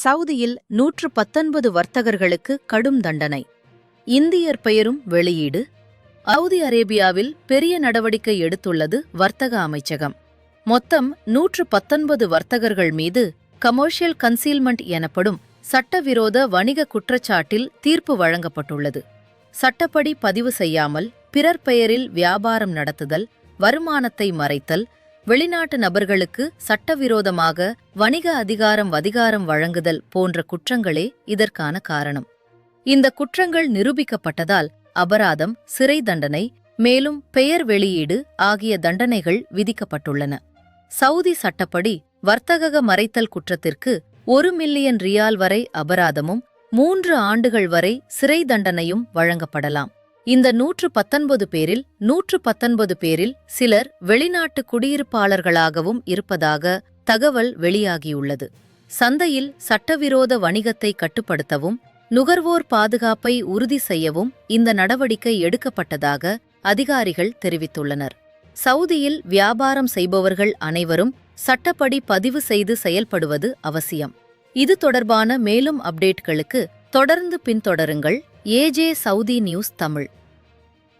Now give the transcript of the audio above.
சவுதியில் 119 வர்த்தகர்களுக்கு கடும் தண்டனை. இந்தியர் பெயரும் வெளியீடு. சவுதி அரேபியாவில் பெரிய நடவடிக்கை எடுத்துள்ளது வர்த்தக அமைச்சகம். மொத்தம் 119 வர்த்தகர்கள் மீது கமர்ஷியல் கன்சீல்மெண்ட் எனப்படும் சட்டவிரோத வணிக குற்றச்சாட்டில் தீர்ப்பு வழங்கப்பட்டுள்ளது. சட்டப்படி பதிவு செய்யாமல் பிறர் பெயரில் வியாபாரம் நடத்துதல், வருமானத்தை மறைத்தல், வெளிநாட்டு நபர்களுக்கு சட்டவிரோதமாக வணிக அதிகாரம் வழங்குதல் போன்ற குற்றங்களே இதற்கான காரணம். இந்த குற்றங்கள் நிரூபிக்கப்பட்டதால் அபராதம், சிறை தண்டனை, மேலும் பெயர் வெளியீடு ஆகிய தண்டனைகள் விதிக்கப்பட்டுள்ளன. சவுதி சட்டப்படி வர்த்தக மறைத்தல் குற்றத்திற்கு 1 மில்லியன் ரியால் வரை அபராதமும் 3 ஆண்டுகள் வரை சிறை தண்டனையும் வழங்கப்படலாம். இந்த 119 பேரில் சிலர் வெளிநாட்டு குடியிருப்பாளர்களாகவும் இருப்பதாக தகவல் வெளியாகியுள்ளது. சந்தையில் சட்டவிரோத வணிகத்தை கட்டுப்படுத்தவும் நுகர்வோர் பாதுகாப்பை உறுதி செய்யவும் இந்த நடவடிக்கை எடுக்கப்பட்டதாக அதிகாரிகள் தெரிவித்துள்ளனர். சவுதியில் வியாபாரம் செய்பவர்கள் அனைவரும் சட்டப்படி பதிவு செய்து செயல்படுவது அவசியம். இது தொடர்பான மேலும் அப்டேட்களுக்கு தொடர்ந்து பின்தொடருங்கள். AJ Saudi news Tamil.